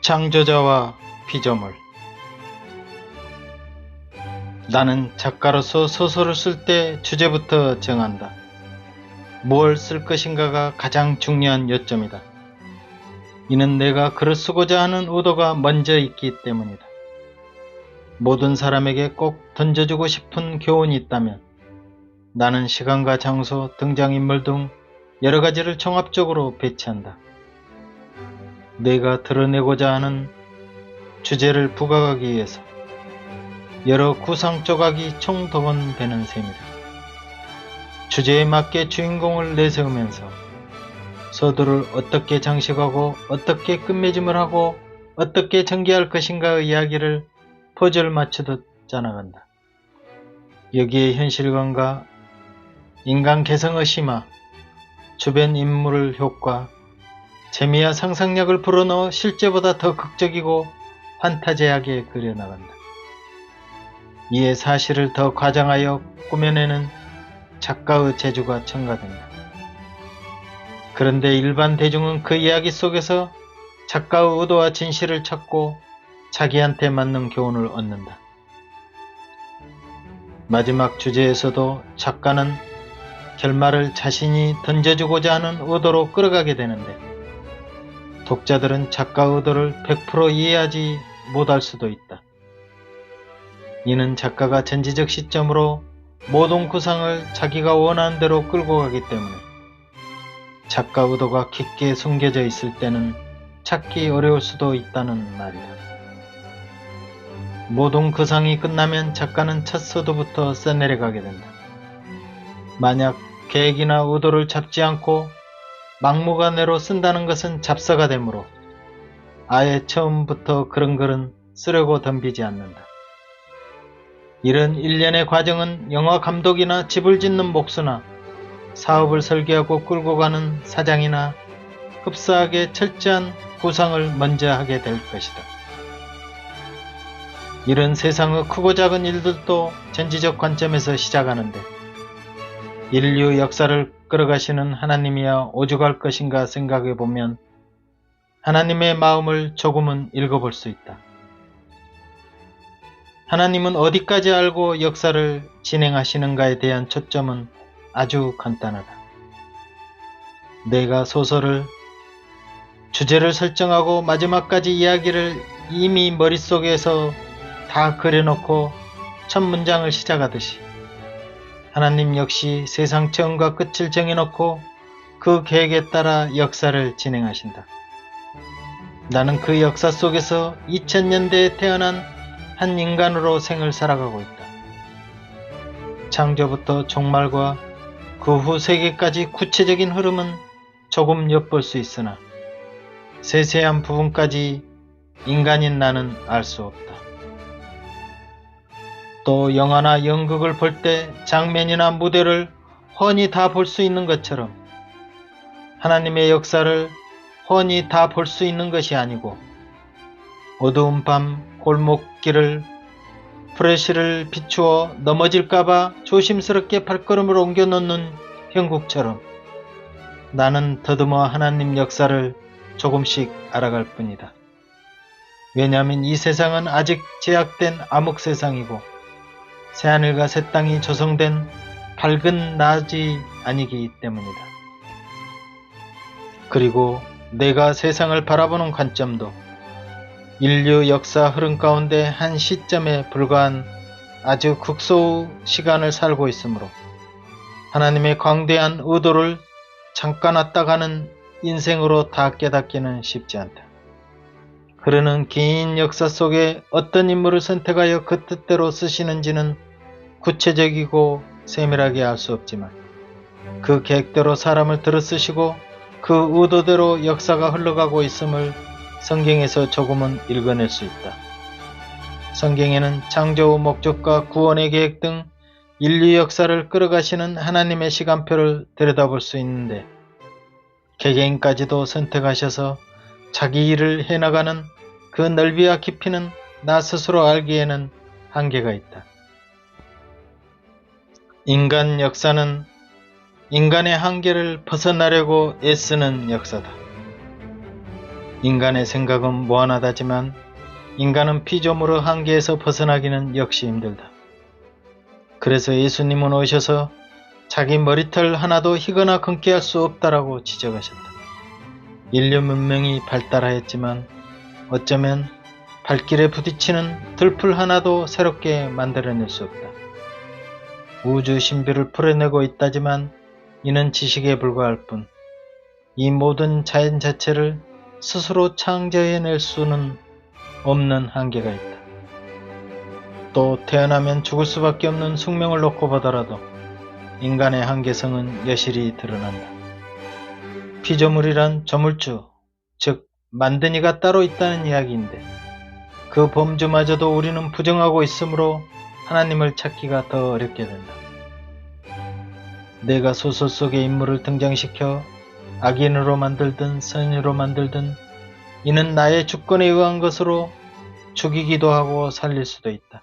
창조자와 피조물. 나는 작가로서 소설을 쓸 때 주제부터 정한다. 무엇을 쓸 것인가가 가장 중요한 요점이다. 이는 내가 글을 쓰고자 하는 의도가 먼저 있기 때문이다. 모든 사람에게 꼭 던져주고 싶은 교훈이 있다면 나는 시간과 장소, 등장인물 등 여러 가지를 종합적으로 배치한다. 내가 드러내고자 하는 주제를 부각하기 위해서 여러 구상 조각이 총동원되는 셈이다. 주제에 맞게 주인공을 내세우면서 서두를 어떻게 장식하고 어떻게 끝맺음을 하고 어떻게 전개할 것인가의 이야기를 퍼즐 맞추듯 짜나간다. 여기에 현실감과 인간 개성의 심화, 주변 인물의 효과, 재미와 상상력을 불어넣어 실제보다 더 극적이고 판타지하게 그려나간다. 이에 사실을 더 과장하여 꾸며내는 작가의 재주가 첨가된다. 그런데 일반 대중은 그 이야기 속에서 작가의 의도와 진실을 찾고 자기한테 맞는 교훈을 얻는다. 마지막 주제에서도 작가는 결말을 자신이 던져주고자 하는 의도로 끌어가게 되는데 독자들은 작가의 의도를 100% 이해하지 못할 수도 있다. 이는 작가가 전지적 시점으로 모든 구상을 자기가 원하는 대로 끌고 가기 때문에 작가 의도가 깊게 숨겨져 있을 때는 찾기 어려울 수도 있다는 말이다. 모든 구상이 끝나면 작가는 첫 서두부터 써내려가게 된다. 만약 계획이나 의도를 잡지 않고 막무가내로 쓴다는 것은 잡서가 되므로 아예 처음부터 그런 글은 쓰려고 덤비지 않는다. 이런 일련의 과정은 영화 감독이나 집을 짓는 목수나 사업을 설계하고 끌고 가는 사장이나 흡사하게 철저한 구상을 먼저 하게 될 것이다. 이런 세상의 크고 작은 일들도 전지적 관점에서 시작하는데 인류 역사를 끌어가시는 하나님이야 오죽할 것인가 생각해보면 하나님의 마음을 조금은 읽어볼 수 있다. 하나님은 어디까지 알고 역사를 진행하시는가에 대한 초점은 아주 간단하다. 내가 소설을 주제를 설정하고 마지막까지 이야기를 이미 머릿속에서 다 그려놓고 첫 문장을 시작하듯이 하나님 역시 세상 처음과 끝을 정해놓고 그 계획에 따라 역사를 진행하신다. 나는 그 역사 속에서 2000년대에 태어난 한 인간으로 생을 살아가고 있다. 창조부터 종말과 그 후 세계까지 구체적인 흐름은 조금 엿볼 수 있으나 세세한 부분까지 인간인 나는 알 수 없다. 또 영화나 연극을 볼 때 장면이나 무대를 훤히 다 볼 수 있는 것처럼 하나님의 역사를 훤히 다 볼 수 있는 것이 아니고 어두운 밤 골목길을 프레쉬를 비추어 넘어질까봐 조심스럽게 발걸음을 옮겨 놓는 형국처럼 나는 더듬어 하나님 역사를 조금씩 알아갈 뿐이다. 왜냐하면 이 세상은 아직 제약된 암흑 세상이고 새하늘과 새 땅이 조성된 밝은 낮이 아니기 때문이다. 그리고 내가 세상을 바라보는 관점도 인류 역사 흐름 가운데 한 시점에 불과한 아주 극소의 시간을 살고 있으므로 하나님의 광대한 의도를 잠깐 왔다 가는 인생으로 다 깨닫기는 쉽지 않다. 흐르는 긴 역사 속에 어떤 인물을 선택하여 그 뜻대로 쓰시는지는 구체적이고 세밀하게 알 수 없지만 그 계획대로 사람을 들어 쓰시고 그 의도대로 역사가 흘러가고 있음을 성경에서 조금은 읽어낼 수 있다. 성경에는 창조의 목적과 구원의 계획 등 인류 역사를 끌어가시는 하나님의 시간표를 들여다볼 수 있는데 개개인까지도 선택하셔서 자기 일을 해나가는 그 넓이와 깊이는 나 스스로 알기에는 한계가 있다. 인간 역사는 인간의 한계를 벗어나려고 애쓰는 역사다. 인간의 생각은 무한하다지만 인간은 피조물의 한계에서 벗어나기는 역시 힘들다. 그래서 예수님은 오셔서 자기 머리털 하나도 희거나 검게 할 수 없다라고 지적하셨다. 인류 문명이 발달하였지만 어쩌면 발길에 부딪히는 들풀 하나도 새롭게 만들어낼 수 없다. 우주 신비를 풀어내고 있다지만 이는 지식에 불과할 뿐, 이 모든 자연 자체를 스스로 창조해낼 수는 없는 한계가 있다. 또 태어나면 죽을 수밖에 없는 숙명을 놓고 보더라도 인간의 한계성은 여실히 드러난다. 피조물이란 조물주, 즉 만드니가 따로 있다는 이야기인데 그 범주마저도 우리는 부정하고 있으므로 하나님을 찾기가 더 어렵게 된다. 내가 소설 속의 인물을 등장시켜 악인으로 만들든 선인으로 만들든 이는 나의 주권에 의한 것으로 죽이기도 하고 살릴 수도 있다.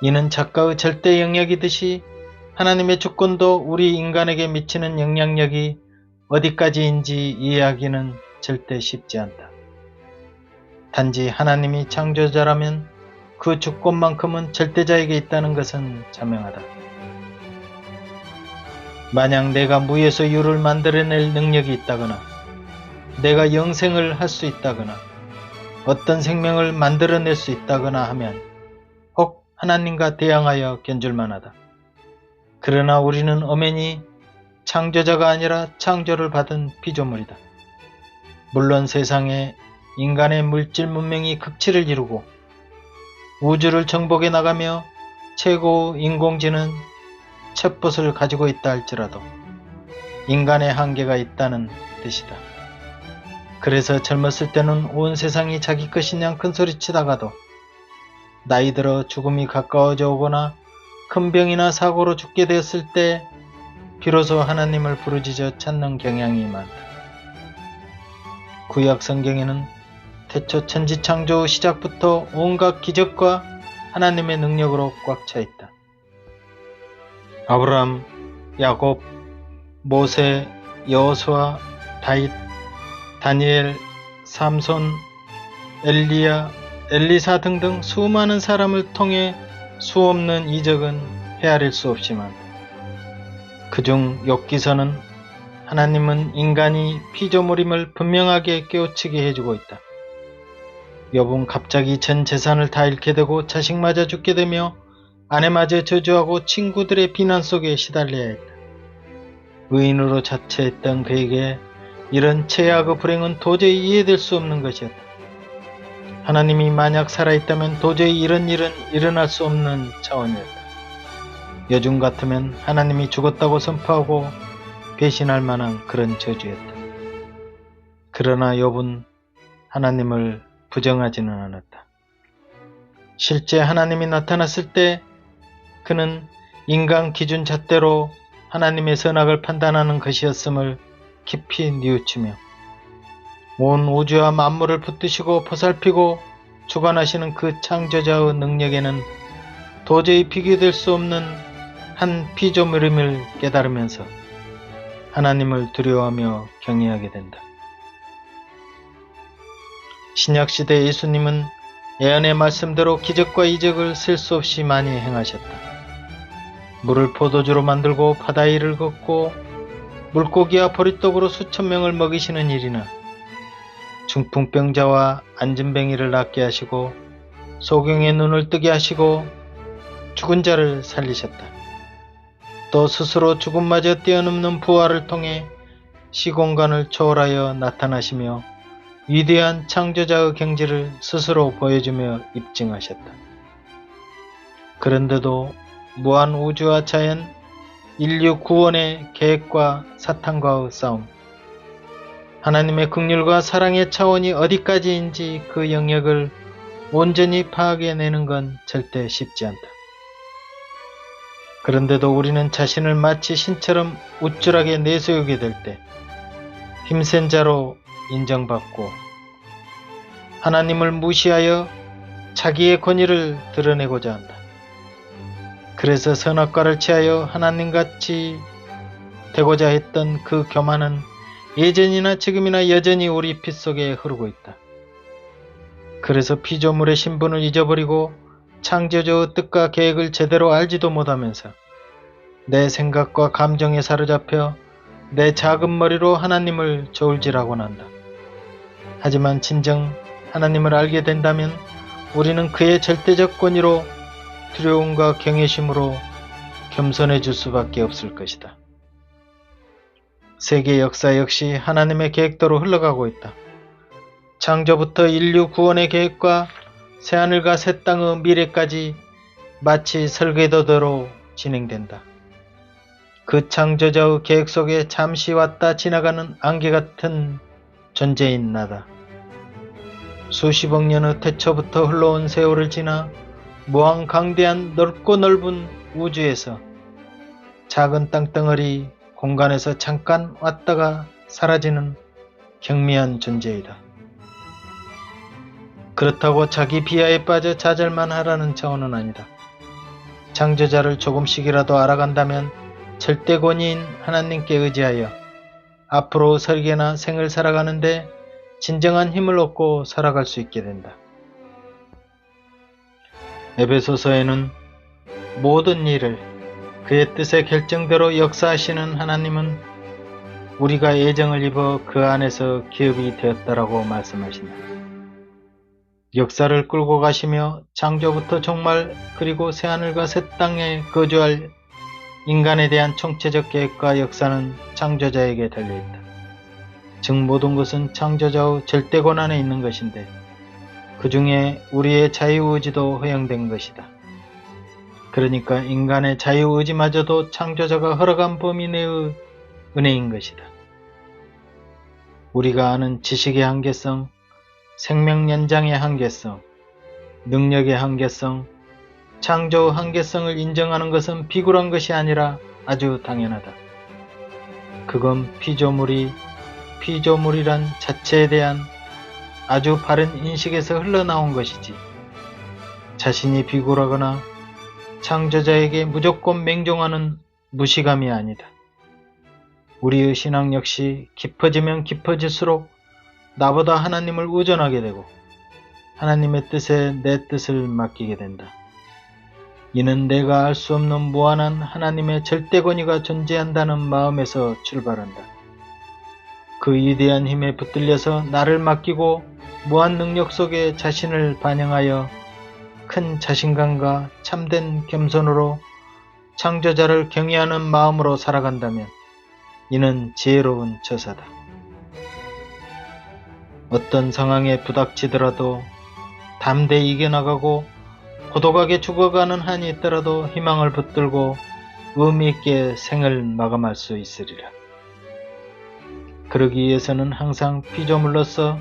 이는 작가의 절대 영역이듯이 하나님의 주권도 우리 인간에게 미치는 영향력이 어디까지인지 이해하기는 절대 쉽지 않다. 단지 하나님이 창조자라면 그 주권만큼은 절대자에게 있다는 것은 자명하다. 만약 내가 무에서 유를 만들어낼 능력이 있다거나 내가 영생을 할 수 있다거나 어떤 생명을 만들어낼 수 있다거나 하면 혹 하나님과 대항하여 견줄만하다. 그러나 우리는 엄연히 창조자가 아니라 창조를 받은 피조물이다. 물론 세상에 인간의 물질 문명이 극치를 이루고 우주를 정복해 나가며 최고 인공지능 챗봇을 가지고 있다 할지라도 인간의 한계가 있다는 뜻이다. 그래서 젊었을 때는 온 세상이 자기 것인 양 큰소리치다가도 나이 들어 죽음이 가까워져 오거나 큰 병이나 사고로 죽게 되었을 때 비로소 하나님을 부르짖어 찾는 경향이 많다. 구약 성경에는 태초 천지창조 시작부터 온갖 기적과 하나님의 능력으로 꽉 차 있다. 아브라함, 야곱, 모세, 여호수아, 다윗, 다니엘, 삼손, 엘리야, 엘리사 등등 수많은 사람을 통해 수없는 이적은 헤아릴 수 없이 많다. 그중 욥기서는 하나님은 인간이 피조물임을 분명하게 깨우치게 해주고 있다. 욥은 갑자기 전 재산을 다 잃게 되고 자식마저 죽게 되며 아내마저 저주하고 친구들의 비난 속에 시달려야 했다. 의인으로 자처했던 그에게 이런 최악의 불행은 도저히 이해될 수 없는 것이었다. 하나님이 만약 살아있다면 도저히 이런 일은 일어날 수 없는 차원이었다. 요즘 같으면 하나님이 죽었다고 선포하고 배신할 만한 그런 저주였다. 그러나 욥은 하나님을 부정하지는 않았다. 실제 하나님이 나타났을 때 그는 인간 기준 잣대로 하나님의 선악을 판단하는 것이었음을 깊이 뉘우치며 온 우주와 만물을 붙드시고 보살피고 주관하시는 그 창조자의 능력에는 도저히 비교될 수 없는 한 피조물임을 깨달으면서 하나님을 두려워하며 경외하게 된다. 신약시대 예수님은 예언의 말씀대로 기적과 이적을 셀 수 없이 많이 행하셨다. 물을 포도주로 만들고 바다 위를 걷고 물고기와 보리떡으로 수천 명을 먹이시는 일이나 중풍병자와 안진뱅이를 낫게 하시고 소경의 눈을 뜨게 하시고 죽은 자를 살리셨다. 또 스스로 죽음마저 뛰어넘는 부활을 통해 시공간을 초월하여 나타나시며 위대한 창조자의 경지를 스스로 보여주며 입증하셨다. 그런데도 무한 우주와 자연, 인류 구원의 계획과 사탄과의 싸움, 하나님의 긍휼과 사랑의 차원이 어디까지인지 그 영역을 온전히 파악해내는 건 절대 쉽지 않다. 그런데도 우리는 자신을 마치 신처럼 우쭐하게 내세우게 될 때 힘센 자로 인정받고 하나님을 무시하여 자기의 권위를 드러내고자 한다. 그래서 선악과를 취하여 하나님같이 되고자 했던 그 교만은 예전이나 지금이나 여전히 우리 피 속에 흐르고 있다. 그래서 피조물의 신분을 잊어버리고 창조주의 뜻과 계획을 제대로 알지도 못하면서 내 생각과 감정에 사로잡혀 내 작은 머리로 하나님을 저울질하곤 한다. 하지만 진정 하나님을 알게 된다면 우리는 그의 절대적 권위로 두려움과 경외심으로 겸손해질 수밖에 없을 것이다. 세계 역사 역시 하나님의 계획대로 흘러가고 있다. 창조부터 인류 구원의 계획과 새하늘과 새 땅의 미래까지 마치 설계도대로 진행된다. 그 창조자의 계획 속에 잠시 왔다 지나가는 안개 같은 존재인 나다. 수십억 년의 태초부터 흘러온 세월을 지나 무한강대한 넓고 넓은 우주에서 작은 땅덩어리 공간에서 잠깐 왔다가 사라지는 경미한 존재이다. 그렇다고 자기 비하에 빠져 좌절만 하라는 차원은 아니다. 창조자를 조금씩이라도 알아간다면 절대 권위인 하나님께 의지하여 앞으로 설계나 생을 살아가는데 진정한 힘을 얻고 살아갈 수 있게 된다. 에베소서에는 모든 일을 그의 뜻의 결정대로 역사하시는 하나님은 우리가 예정을 입어 그 안에서 기업이 되었다라고 말씀하신다. 역사를 끌고 가시며 창조부터 종말 그리고 새하늘과 새 땅에 거주할 인간에 대한 총체적 계획과 역사는 창조자에게 달려있다. 즉 모든 것은 창조자의 절대 권한에 있는 것인데 그 중에 우리의 자유의지도 허용된 것이다. 그러니까 인간의 자유의지마저도 창조자가 허락한 범위 내의 은혜인 것이다. 우리가 아는 지식의 한계성, 생명 연장의 한계성, 능력의 한계성, 창조의 한계성을 인정하는 것은 비굴한 것이 아니라 아주 당연하다. 그건 피조물이란 자체에 대한 아주 바른 인식에서 흘러나온 것이지 자신이 비굴하거나 창조자에게 무조건 맹종하는 무시감이 아니다. 우리의 신앙 역시 깊어지면 깊어질수록 나보다 하나님을 의존하게 되고 하나님의 뜻에 내 뜻을 맡기게 된다. 이는 내가 알 수 없는 무한한 하나님의 절대 권위가 존재한다는 마음에서 출발한다. 그 위대한 힘에 붙들려서 나를 맡기고 무한 능력 속에 자신을 반영하여 큰 자신감과 참된 겸손으로 창조자를 경외하는 마음으로 살아간다면 이는 지혜로운 처사다. 어떤 상황에 부닥치더라도 담대히 이겨나가고 고독하게 죽어가는 한이 있더라도 희망을 붙들고 의미있게 생을 마감할 수 있으리라. 그러기 위해서는 항상 피조물로서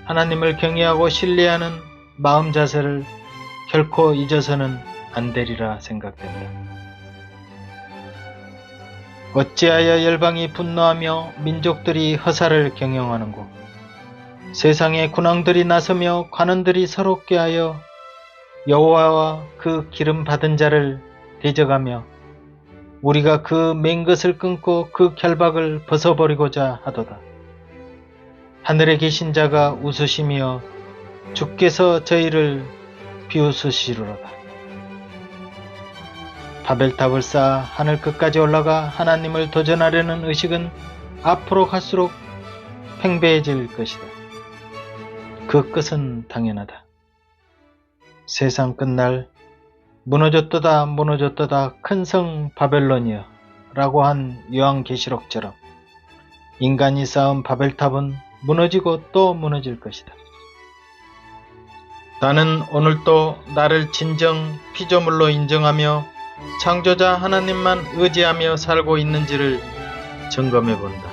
하나님을 경외하고 신뢰하는 마음 자세를 결코 잊어서는 안 되리라 생각된다. 어찌하여 열방이 분노하며 민족들이 허사를 경영하는고 세상의 군왕들이 나서며 관원들이 서럽게 하여 여호와와 그 기름 받은 자를 대적하며 우리가 그 맨 것을 끊고 그 결박을 벗어버리고자 하도다. 하늘에 계신 자가 웃으시며 주께서 저희를 비웃으시리로다. 바벨탑을 쌓아 하늘 끝까지 올라가 하나님을 도전하려는 의식은 앞으로 갈수록 팽배해질 것이다. 그 끝은 당연하다. 세상 끝날 무너졌도다 무너졌도다 큰 성 바벨론이여 라고 한 요한계시록처럼 인간이 쌓은 바벨탑은 무너지고 또 무너질 것이다. 나는 오늘도 나를 진정 피조물로 인정하며 창조자 하나님만 의지하며 살고 있는지를 점검해 본다.